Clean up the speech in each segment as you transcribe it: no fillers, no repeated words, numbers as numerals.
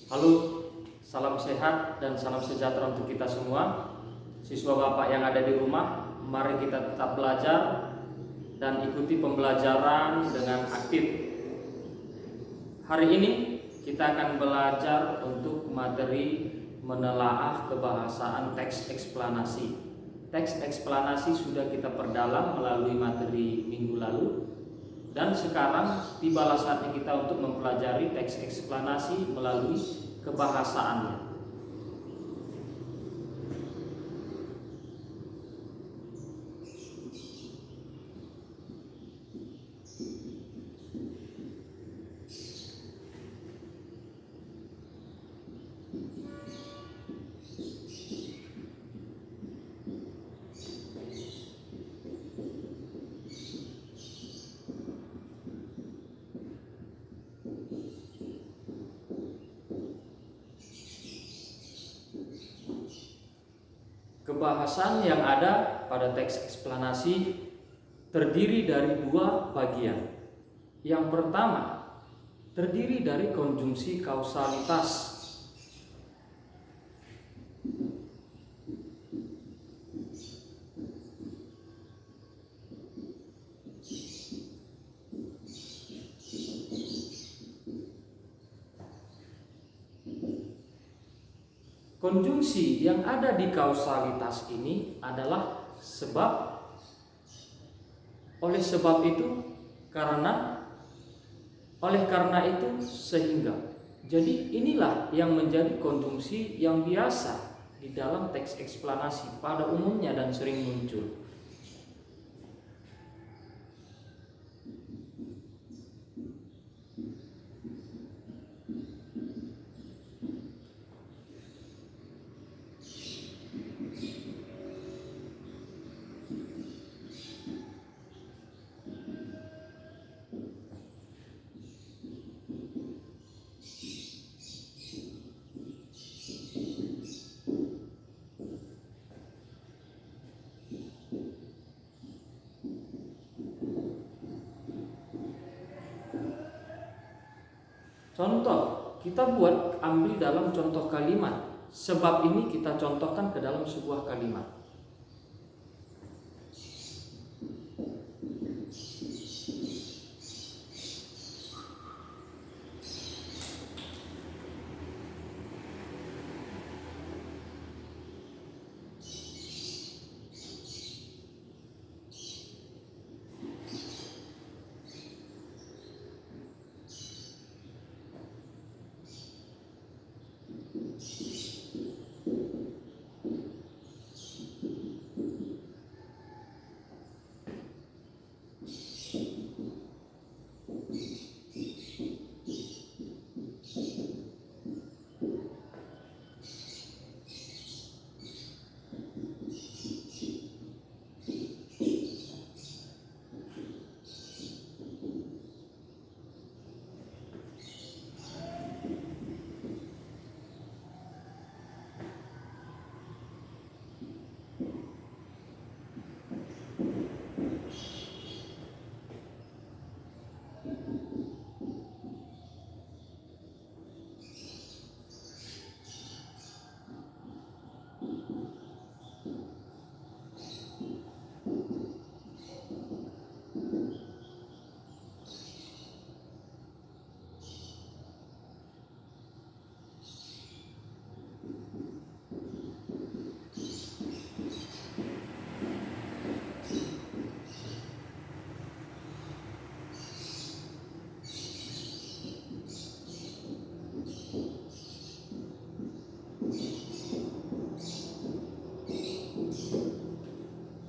Halo, salam sehat dan salam sejahtera untuk kita semua. Siswa Bapak yang ada di rumah, mari kita tetap belajar dan ikuti pembelajaran dengan aktif. Hari ini kita akan belajar untuk materi menelaah kebahasaan teks eksplanasi. Teks eksplanasi sudah kita perdalam melalui materi minggu lalu. Dan sekarang tibalah saatnya kita untuk mempelajari teks eksplanasi melalui kebahasaannya. Kebahasan yang ada pada teks eksplanasi terdiri dari dua bagian. Yang pertama, terdiri dari konjungsi kausalitas. Konjungsi yang ada di kausalitas ini adalah sebab, oleh sebab itu, karena, oleh karena itu, sehingga. Jadi inilah yang menjadi konjungsi yang biasa di dalam teks eksplanasi pada umumnya dan sering muncul. Contoh, kita ambil dalam contoh kalimat. Sebab ini kita contohkan ke dalam sebuah kalimat.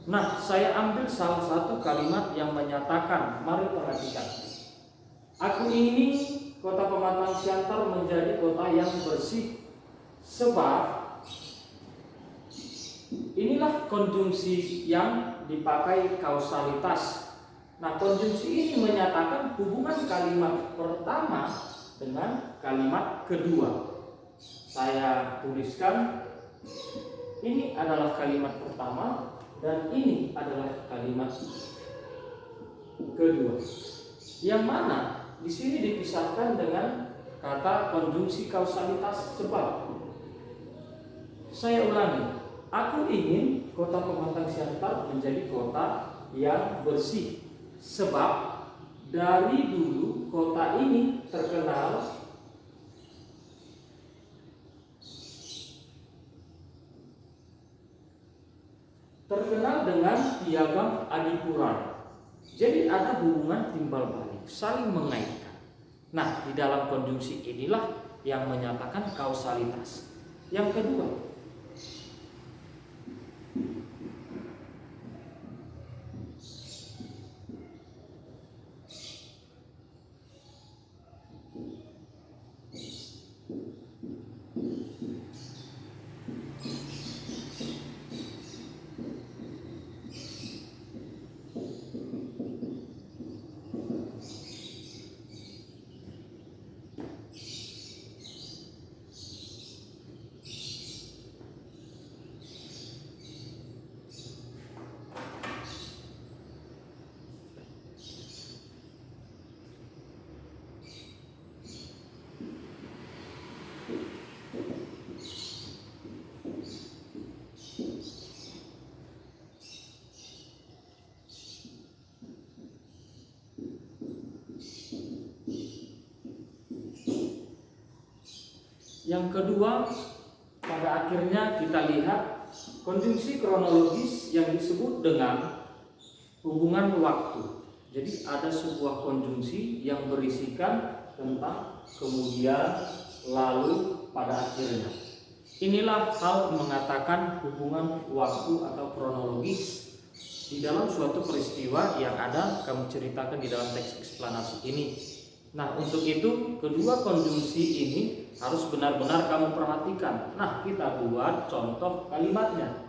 Nah, saya ambil salah satu kalimat yang menyatakan, mari perhatikan. Aku ini kota pematang siantar menjadi kota yang bersih. Sebab inilah konjungsi yang dipakai kausalitas. Nah, konjungsi ini menyatakan hubungan kalimat pertama dengan kalimat kedua. Saya tuliskan, ini adalah kalimat pertama dan ini adalah kalimat kedua. Yang mana di sini dipisahkan dengan kata konjungsi kausalitas sebab. Saya ulangi, aku ingin kota Pematang Siantar menjadi kota yang bersih. Sebab dari dulu kota ini terkenal dengan piagam Adipura. Jadi ada hubungan timbal balik, saling mengaitkan. Nah, di dalam konjungsi inilah yang menyatakan kausalitas. Yang kedua, pada akhirnya kita lihat konjungsi kronologis yang disebut dengan hubungan waktu. Jadi ada sebuah konjungsi yang berisikan tentang kemudian, lalu, pada akhirnya. Inilah hal mengatakan hubungan waktu atau kronologis di dalam suatu peristiwa yang ada kamu ceritakan di dalam teks eksplanasi ini. Nah, untuk itu kedua konjungsi ini harus benar-benar kamu perhatikan. Nah, kita buat contoh kalimatnya.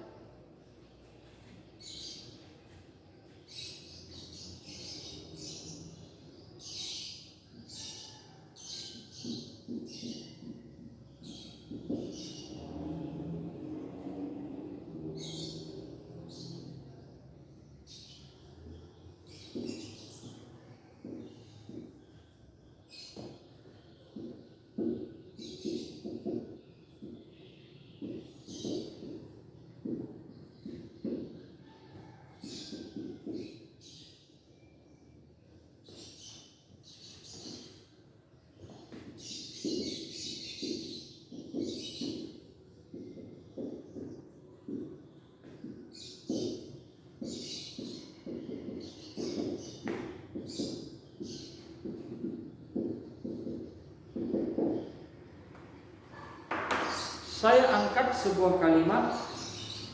Saya angkat sebuah kalimat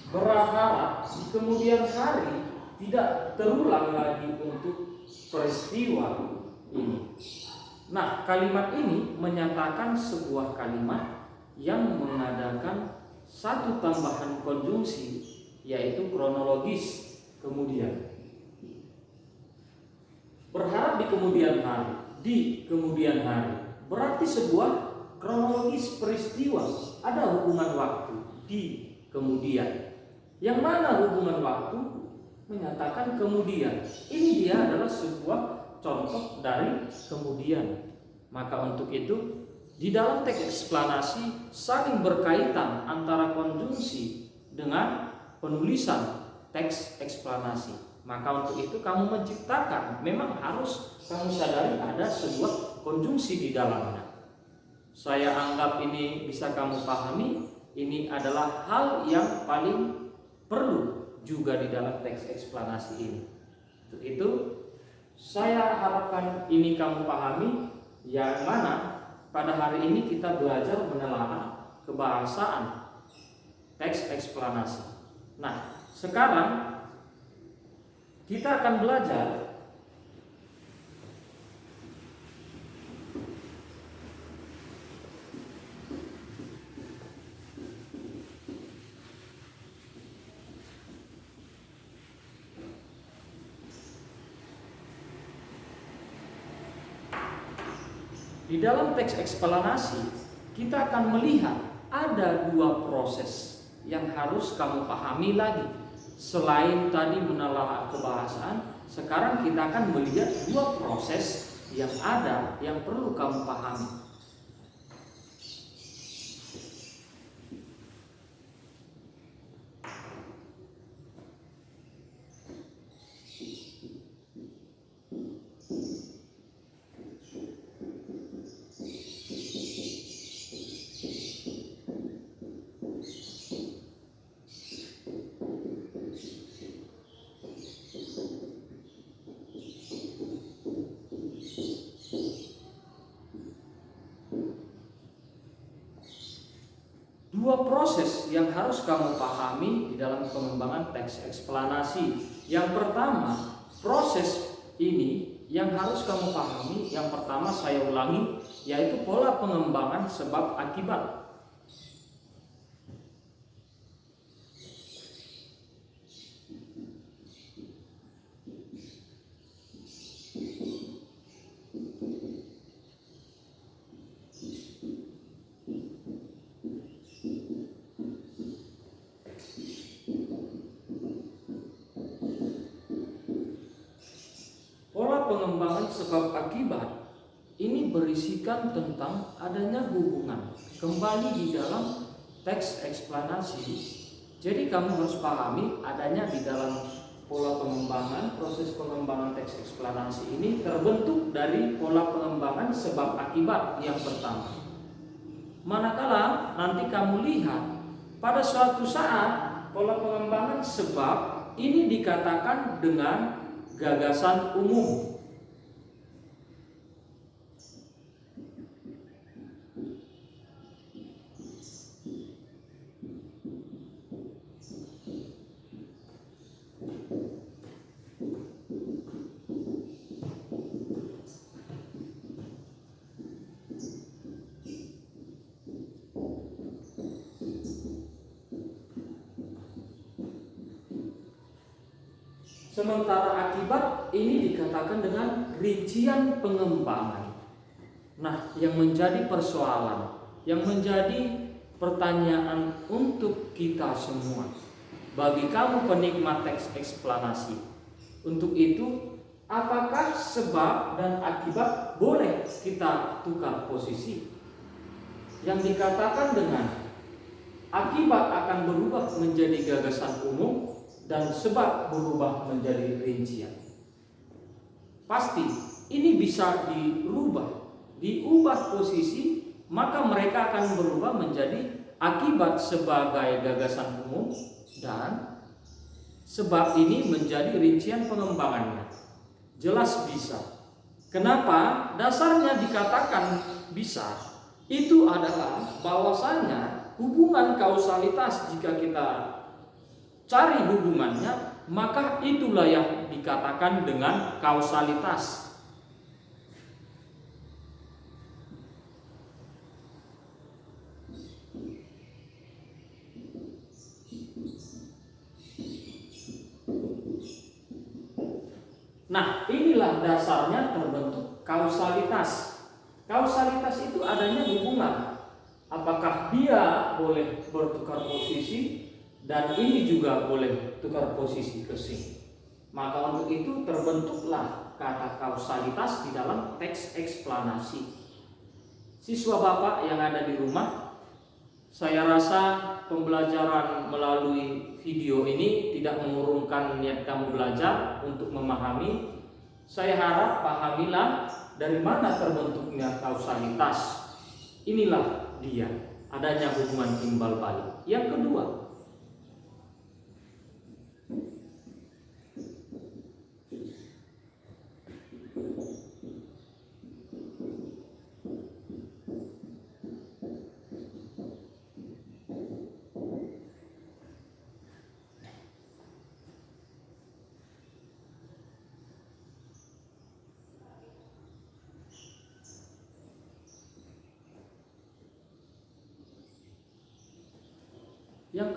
berharap di kemudian hari tidak terulang lagi untuk peristiwa ini. Nah, kalimat ini menyatakan sebuah kalimat yang mengadakan satu tambahan konjungsi, yaitu kronologis kemudian. Berharap di kemudian hari, di kemudian hari berarti sebuah kronologis peristiwa, ada hubungan waktu di kemudian. Yang mana hubungan waktu menyatakan kemudian. Ini dia adalah sebuah contoh dari kemudian. Maka untuk itu di dalam teks eksplanasi saling berkaitan antara konjungsi dengan penulisan teks eksplanasi. Maka untuk itu kamu menciptakan, memang harus kamu sadari ada sebuah konjungsi di dalamnya. Saya anggap ini bisa kamu pahami. Ini adalah hal yang paling perlu juga di dalam teks eksplanasi ini. Untuk itu saya harapkan ini kamu pahami, yang mana pada hari ini kita belajar menelaah kebahasaan teks eksplanasi. Nah, sekarang kita akan belajar di dalam teks eksplanasi. Kita akan melihat ada dua proses yang harus kamu pahami lagi. Selain tadi menelaah kebahasaan, sekarang kita akan melihat dua proses yang ada yang perlu kamu pahami. proses yang harus kamu pahami di dalam pengembangan teks eksplanasi. Yang pertama, proses ini yang harus kamu pahami, yang pertama saya ulangi, yaitu pola pengembangan sebab akibat. Pengembangan sebab akibat ini berisikan tentang adanya hubungan kembali di dalam teks eksplanasi. Jadi kamu harus pahami adanya di dalam pola pengembangan, proses pengembangan teks eksplanasi ini terbentuk dari pola pengembangan sebab akibat yang pertama. Manakala nanti kamu lihat pada suatu saat pola pengembangan sebab ini dikatakan dengan gagasan umum. Sementara akibat ini dikatakan dengan rincian pengembangan. Nah, yang menjadi persoalan, yang menjadi pertanyaan untuk kita semua, bagi kamu penikmat teks eksplanasi, untuk itu apakah sebab dan akibat boleh kita tukar posisi? Yang dikatakan dengan akibat akan berubah menjadi gagasan umum dan sebab berubah menjadi rincian. Pasti ini bisa diubah posisi, maka mereka akan berubah menjadi akibat sebagai gagasan umum dan sebab ini menjadi rincian pengembangannya. Jelas bisa. Kenapa? Dasarnya dikatakan bisa. Itu adalah bahwasanya hubungan kausalitas, jika kita cari hubungannya, maka itulah yang dikatakan dengan kausalitas. Nah, inilah dasarnya terbentuk kausalitas. Kausalitas itu adanya hubungan. Apakah dia boleh bertukar posisi, dan ini juga boleh tukar posisi ke sini. Maka untuk itu terbentuklah kata kausalitas di dalam teks eksplanasi. Siswa Bapak yang ada di rumah, saya rasa pembelajaran melalui video ini tidak mengurungkan niat kamu belajar untuk memahami. Saya harap pahamilah dari mana terbentuknya kausalitas. Inilah dia, adanya hubungan timbal balik. Yang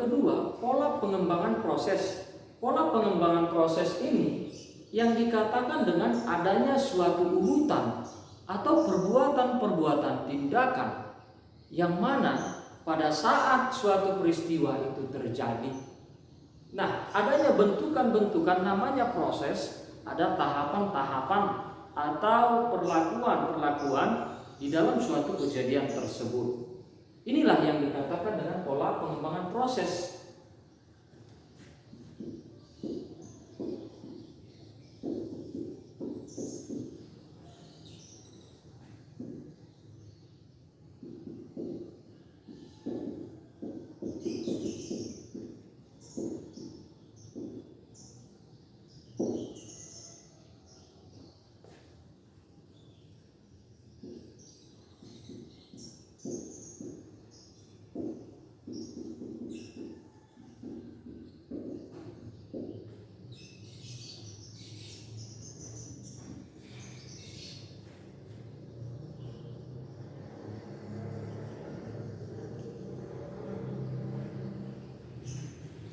kedua, pola pengembangan proses. Pola pengembangan proses ini yang dikatakan dengan adanya suatu urutan atau perbuatan-perbuatan tindakan yang mana pada saat suatu peristiwa itu terjadi. Nah, adanya bentukan-bentukan namanya proses, ada tahapan-tahapan atau perlakuan-perlakuan di dalam suatu kejadian tersebut. Inilah yang dikatakan dengan pola pengembangan proses.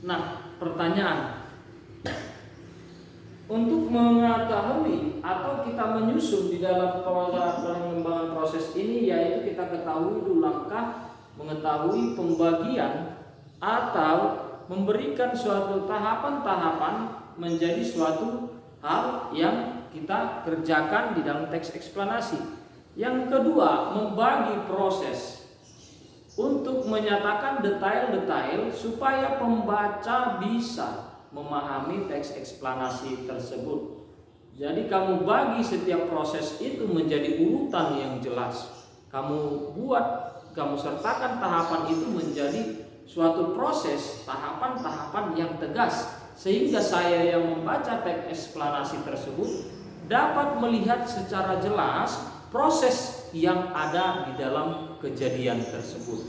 Nah, pertanyaan, untuk mengetahui atau kita menyusun di dalam pengembangan proses ini, yaitu kita ketahui dulu langkah mengetahui pembagian atau memberikan suatu tahapan-tahapan menjadi suatu hal yang kita kerjakan di dalam teks eksplanasi. Yang kedua, membagi proses untuk menyatakan detail-detail supaya pembaca bisa memahami teks eksplanasi tersebut. Jadi kamu bagi setiap proses itu menjadi urutan yang jelas. Kamu sertakan tahapan itu menjadi suatu proses, tahapan-tahapan yang tegas, sehingga saya yang membaca teks eksplanasi tersebut dapat melihat secara jelas proses yang ada di dalam kejadian tersebut.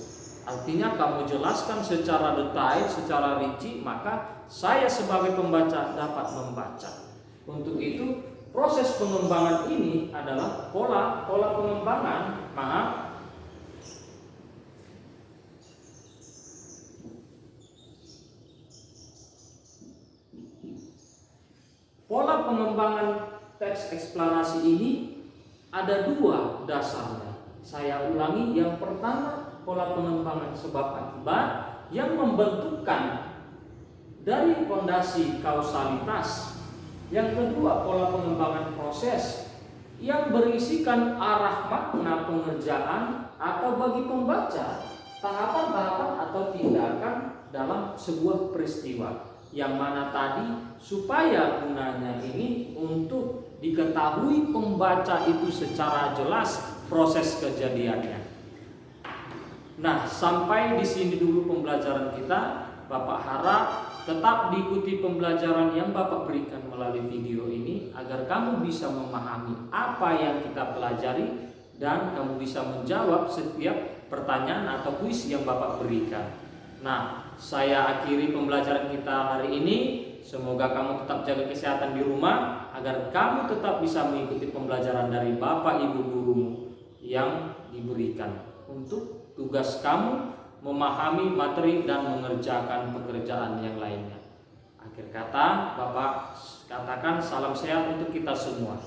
Artinya kamu jelaskan secara detail, secara rinci, maka saya sebagai pembaca dapat membaca. Untuk itu proses pengembangan ini adalah pola pengembangan. Pola pengembangan teks eksplanasi ini ada dua dasarnya. Saya ulangi, yang pertama pola pengembangan sebab akibat yang membentukkan dari fondasi kausalitas. Yang kedua pola pengembangan proses yang berisikan arah makna pengerjaan atau bagi pembaca tahapan-tahapan atau tindakan dalam sebuah peristiwa, yang mana tadi supaya gunanya ini untuk diketahui pembaca itu secara jelas proses kejadiannya. Nah, sampai di sini dulu pembelajaran kita. Bapak harap tetap diikuti pembelajaran yang Bapak berikan melalui video ini agar kamu bisa memahami apa yang kita pelajari dan kamu bisa menjawab setiap pertanyaan atau kuis yang Bapak berikan. Nah, saya akhiri pembelajaran kita hari ini. Semoga kamu tetap jaga kesehatan di rumah agar kamu tetap bisa mengikuti pembelajaran dari Bapak Ibu gurumu yang diberikan untuk tugas kamu memahami materi dan mengerjakan pekerjaan yang lainnya. Akhir kata, Bapak katakan salam sehat untuk kita semua.